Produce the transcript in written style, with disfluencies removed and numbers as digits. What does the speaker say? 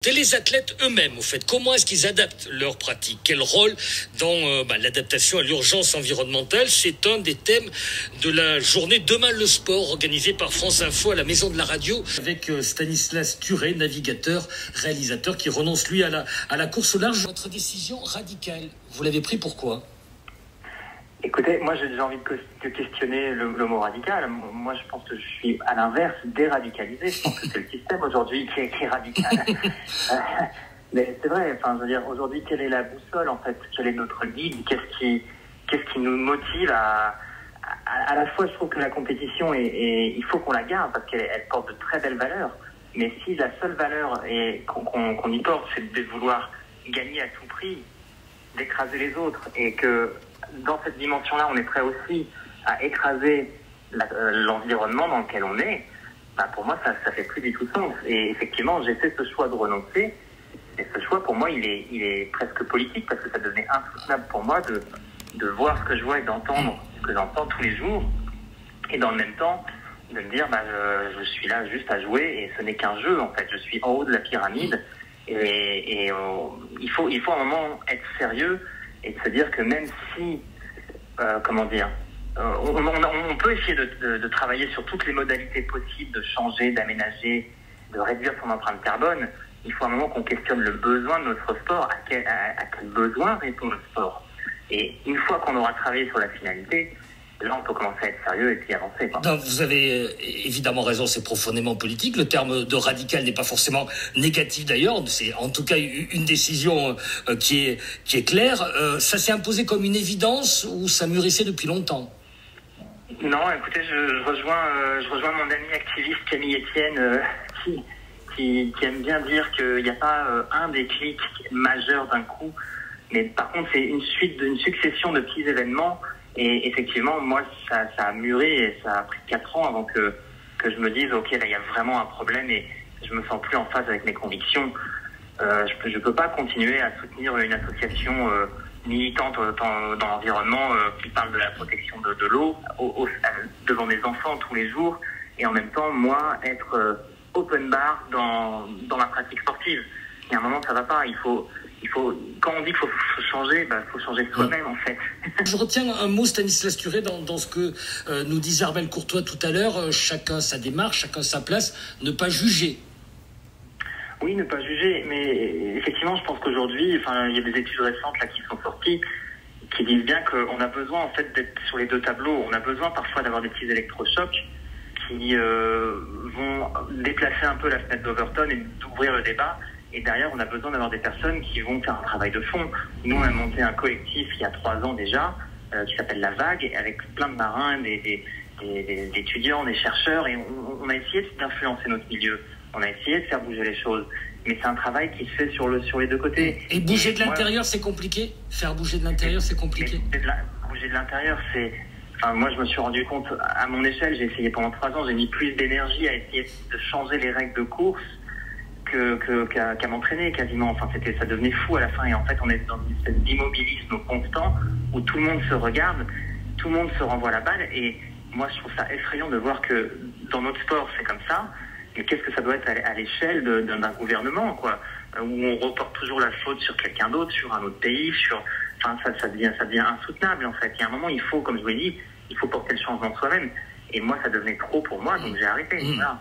Et les athlètes eux-mêmes, au fait, comment est-ce qu'ils adaptent leur pratique? Quel rôle dans l'adaptation à l'urgence environnementale? C'est un des thèmes de la journée Demain le sport, organisée par France Info à la Maison de la Radio, avec Stanislas Thuré, navigateur, réalisateur, qui renonce lui à la course au large. Votre décision radicale, vous l'avez pris pourquoi? Écoutez, moi j'ai envie de questionner le mot radical. Moi je pense que je suis à l'inverse déradicalisé. Je pense que c'est le système aujourd'hui qui est radical. Mais c'est vrai, enfin je veux dire, aujourd'hui quelle est la boussole en fait? Quel est notre guide? Qu'est-ce qui nous motive à la fois je trouve que la compétition et il faut qu'on la garde parce qu'elle porte de très belles valeurs. Mais si la seule valeur qu'on y porte c'est de vouloir gagner à tout prix, d'écraser les autres et que dans cette dimension-là, on est prêt aussi à écraser l'environnement dans lequel on est, pour moi, ça fait plus du tout sens. Et effectivement, j'ai fait ce choix de renoncer. Et ce choix, pour moi, il est presque politique parce que ça devenait insoutenable pour moi de voir ce que je vois et d'entendre ce que j'entends tous les jours. Et dans le même temps, de me dire, je suis là juste à jouer et ce n'est qu'un jeu, en fait. Je suis en haut de la pyramide et il faut à un moment être sérieux et de se dire que même si, on peut essayer de travailler sur toutes les modalités possibles, de changer, d'aménager, de réduire son empreinte carbone, il faut à un moment qu'on questionne le besoin de notre sport, à quel besoin répond le sport. Et une fois qu'on aura travaillé sur la finalité, là, on peut commencer à être sérieux et puis avancer. Non, vous avez évidemment raison, c'est profondément politique. Le terme de radical n'est pas forcément négatif d'ailleurs. C'est en tout cas une décision qui est claire. Ça s'est imposé comme une évidence ou ça mûrissait depuis longtemps? Non, écoutez, je rejoins mon ami activiste Camille Etienne qui aime bien dire qu'il n'y a pas un déclic majeur d'un coup. Mais par contre, c'est une succession de petits événements. Et effectivement, moi, ça a mûri et ça a pris 4 ans avant que je me dise, ok, là, il y a vraiment un problème et je me sens plus en phase avec mes convictions. Je peux pas continuer à soutenir une association militante dans l'environnement qui parle de la protection de l'eau devant mes enfants tous les jours et en même temps, moi, être open bar dans ma pratique sportive. Il y a un moment, ça va pas. Quand on dit qu'il faut changer, faut changer soi-même en fait. Je retiens un mot, Stanislas Thuré, dans ce que nous disait Armelle Courtois tout à l'heure. Chacun sa démarche, chacun sa place, ne pas juger. Oui, ne pas juger, mais effectivement, je pense qu'aujourd'hui, il y a des études récentes là qui sont sorties qui disent bien qu'on a besoin en fait d'être sur les deux tableaux. On a besoin parfois d'avoir des petits électrochocs qui vont déplacer un peu la fenêtre d'Overton et d'ouvrir le débat. Et derrière, on a besoin d'avoir des personnes qui vont faire un travail de fond. Nous, on a monté un collectif il y a 3 ans déjà, qui s'appelle La Vague, avec plein de marins, des étudiants, des chercheurs, et on a essayé d'influencer notre milieu. On a essayé de faire bouger les choses. Mais c'est un travail qui se fait sur les deux côtés. Et bouger de l'intérieur, c'est compliqué? Faire bouger de l'intérieur, c'est compliqué? Bouger de l'intérieur, c'est... moi, je me suis rendu compte, à mon échelle, j'ai essayé pendant 3 ans, j'ai mis plus d'énergie à essayer de changer les règles de course qu'à m'entraîner quasiment. Ça devenait fou à la fin et en fait on est dans une espèce d'immobilisme constant où tout le monde se regarde, tout le monde se renvoie la balle et moi je trouve ça effrayant de voir que dans notre sport c'est comme ça, mais qu'est-ce que ça doit être à l'échelle d'un gouvernement quoi, où on reporte toujours la faute sur quelqu'un d'autre, sur un autre pays, ça devient insoutenable en fait. Il y a un moment il faut, comme je vous l'ai dit, il faut porter le changement soi-même et moi ça devenait trop pour moi donc j'ai arrêté. Voilà.